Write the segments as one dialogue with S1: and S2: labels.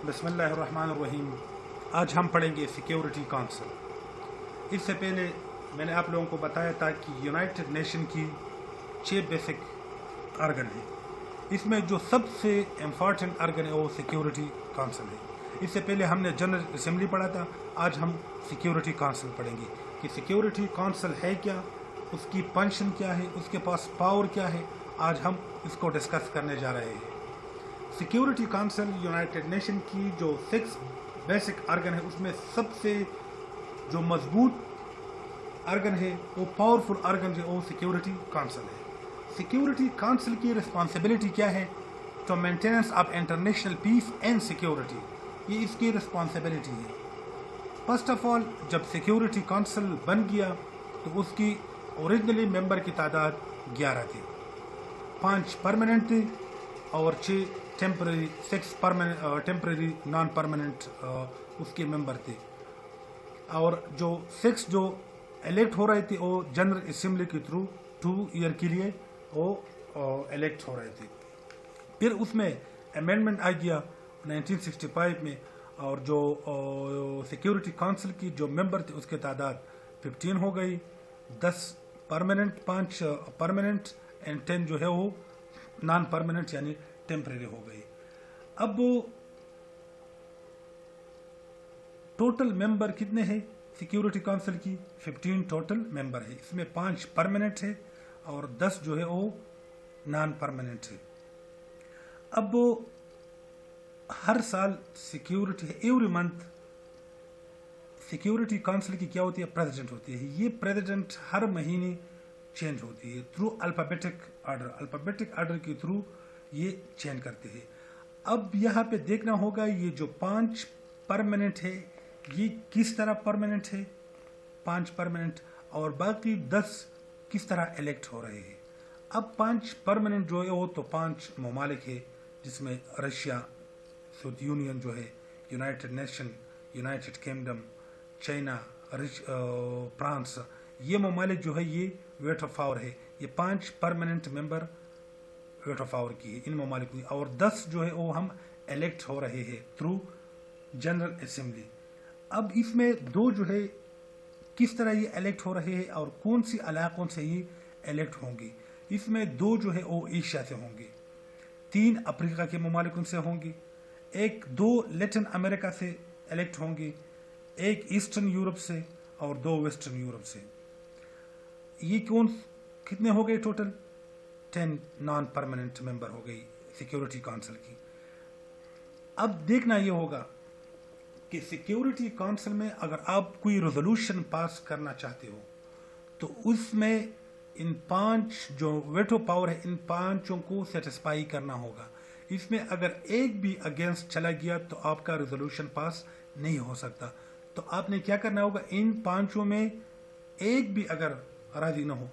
S1: بسم اللہ الرحمن الرحیم. آج ہم پڑھیں گے سیکیورٹی کونسل. اس سے پہلے میں نے آپ لوگوں کو بتایا تھا کہ یونائٹڈ نیشن کی 6 بیسک آرگن ہیں. اس میں جو سب سے امپورٹنٹ آرگن ہے وہ سیکیورٹی کونسل ہے. اس سے پہلے ہم نے جنرل اسمبلی پڑھا تھا. آج ہم سیکیورٹی کونسل پڑھیں گے کہ سیکیورٹی کونسل ہے کیا, اس کی فنکشن کیا ہے, اس کے پاس پاور کیا ہے. آج ہم اس کو ڈسکس کرنے جا رہے ہیں. سیکیورٹی کونسل یونائٹڈ نیشن کی جو 6 بیسک آرگن ہے اس میں سب سے جو مضبوط آرگن ہے وہ پاورفل آرگن ہے وہ سیکیورٹی کونسل ہے. سیکیورٹی کونسل کی رسپانسبلٹی کیا ہے؟ تو maintenance of international peace and security, یہ اس کی رسپانسبلٹی ہے. فرسٹ آف آل جب سیکیورٹی کونسل بن گیا تو اس کی اوریجنلی ممبر کی تعداد 11 تھی. 5 پرماننٹ تھے اور 6 ٹیمپرری, 6 ٹیمپرری نان پرماننٹ اس کے ممبر تھے. اور جو 6 جو الیکٹ ہو رہے تھے وہ جنرل اسمبلی کے تھرو 2 ایئر کے لیے وہ الیکٹ ہو رہے تھے. پھر اس میں امینڈمنٹ آ گیا 1965 میں, اور جو سیکیورٹی کونسل کی جو ممبر تھے اس کی تعداد 15 ہو گئی. 10 پرماننٹ, 5 پرماننٹ اینڈ 10 جو ہے وہ نان پرماننٹ یعنی ٹیمپرری ہو گئی. اب ٹوٹل ممبر کتنے ہیں سیکیورٹی کونسل کی؟ 15 ٹوٹل ممبر ہے. اس میں 5 پرماننٹ ہے اور 10 جو ہے وہ نان پرماننٹ ہے. اب ہر سال security every month security council کی کیا ہوتی ہے؟ پریزیڈنٹ ہوتی ہے. یہ پریزیڈنٹ ہر مہینے چینج ہوتی ہے through alphabetic order. Alphabetic order کے تھرو یہ چینج کرتے ہیں. اب یہاں پہ دیکھنا ہوگا یہ جو 5 پرماننٹ ہے یہ کس طرح پرماننٹ ہے, 5 پرماننٹ, اور باقی 10 کس طرح الیکٹ ہو رہے ہیں. اب 5 پرماننٹ جو ہے وہ تو 5 ممالک ہے جس میں رشیا, سوویت یونین جو ہے, United nation, United kingdom, China, France, یہ ممالک جو ہے یہ ویٹ آف پاور ہے. یہ 5 permanent member weight of power کی ہے ان ممالک کی, اور 10 جو ہے وہ ہم الیکٹ ہو رہے ہیں تھرو جنرل اسمبلی. اب اس میں 2 جو ہے کس طرح یہ الیکٹ ہو رہے ہیں اور کون سی علاقوں سے یہ الیکٹ ہوں گے. اس میں 2 جو ہے وہ ایشیا سے ہوں گے, 3 افریقہ کے ممالک سے ہوں گے, 2 لیٹن امریکہ سے الیکٹ ہوں گے, 1 ایسٹرن یورپ سے اور 2 ویسٹرن یورپ سے. یہ کتنے ہو گئے ٹوٹل؟ 10 نان پرماننٹ ممبر ہو گئی سیکیورٹی کونسل کی. اب دیکھنا یہ ہوگا کہ سیکیورٹی کونسل میں اگر آپ کوئی ریزولوشن پاس کرنا چاہتے ہو تو اس میں ان 5 جو ویٹو پاور ہے ان 5 کو سیٹسفائی کرنا ہوگا. اس میں اگر ایک بھی اگینسٹ چلا گیا تو آپ کا ریزولوشن پاس نہیں ہو سکتا. تو آپ نے کیا کرنا ہوگا, ان 5 میں ایک بھی اگر راضی نہ ہو.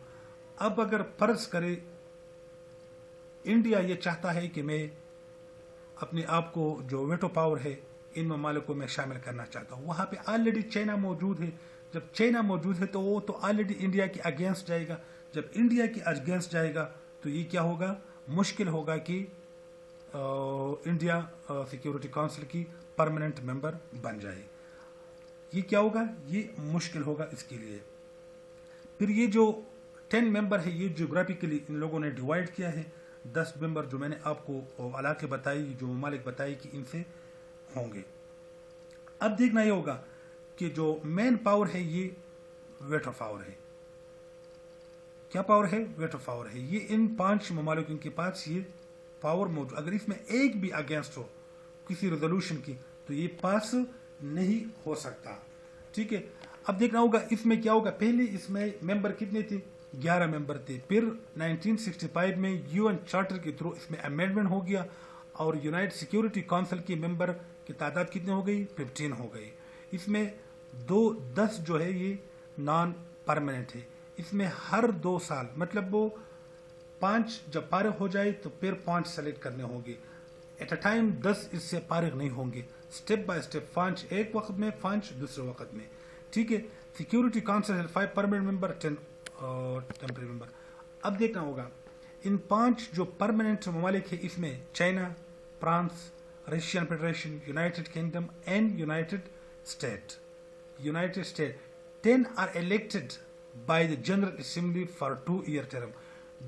S1: اب اگر فرض کرے انڈیا یہ چاہتا ہے کہ میں اپنے آپ کو جو ویٹو پاور ہے ان ممالکوں میں شامل کرنا چاہتا ہوں, وہاں پہ آلریڈی چائنا موجود ہے. جب چائنا موجود ہے تو وہ تو آلریڈی انڈیا کے اگینسٹ جائے گا. جب انڈیا کے اگینسٹ جائے گا تو یہ کیا ہوگا, مشکل ہوگا کہ انڈیا سیکیورٹی کونسل کی پرماننٹ ممبر بن جائے. یہ کیا ہوگا, یہ مشکل ہوگا اس کے لیے. پھر یہ جو 10 ممبر ہے یہ جغرافیکلی ان لوگوں نے ڈیوائڈ کیا ہے. 10 ممبر جو میں نے آپ کو علاقے بتائی, جو ممالک بتائی کہ ان سے ہوں گے. اب دیکھنا یہ ہوگا کہ جو مین پاور ہے یہ ویٹ آف پاور ہے. کیا پاور ہے؟ ویٹ آف پاور ہے. یہ ان 5 ممالکوں کے پاس یہ پاور موجود. اگر اس میں ایک بھی اگینسٹ ہو کسی ریزولوشن کی تو یہ پاس نہیں ہو سکتا. ٹھیک ہے. اب دیکھنا ہوگا اس میں کیا ہوگا. پہلے اس میں ممبر کتنے تھے؟ 11 ممبر تھے. پھر 1965 میں یو این چارٹر کے تھرو اس میں امینڈمنٹ ہو گیا اور یونائٹڈ سیکیورٹی کونسل کی ممبر کی تعداد کتنی ہو گئی؟ 15 ہو گئی. اس میں 10 جو ہے یہ نان پرماننٹ ہے. اس میں ہر 2 سال مطلب وہ 5 جب فارغ ہو جائے تو پھر 5 سلیکٹ کرنے ہوں گے. ایٹ اے ٹائم 10 اس سے فارغ نہیں ہوں گے. اسٹیپ بائی اسٹیپ 5 ایک وقت میں, 5 دوسرے وقت میں. ٹھیک ہے. سیکیورٹی کونسل 5 پرماننٹ ممبر, 10 ٹیمپرری ممبر. اب دیکھنا ہوگا ان 5 جو پرماننٹ ممالک ہے اس میں China, France, Russian Federation, United Kingdom, and United States. 10 are elected by the General Assembly for 2-year term.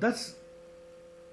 S1: 10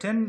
S1: 10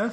S1: 10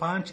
S1: 5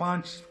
S1: 5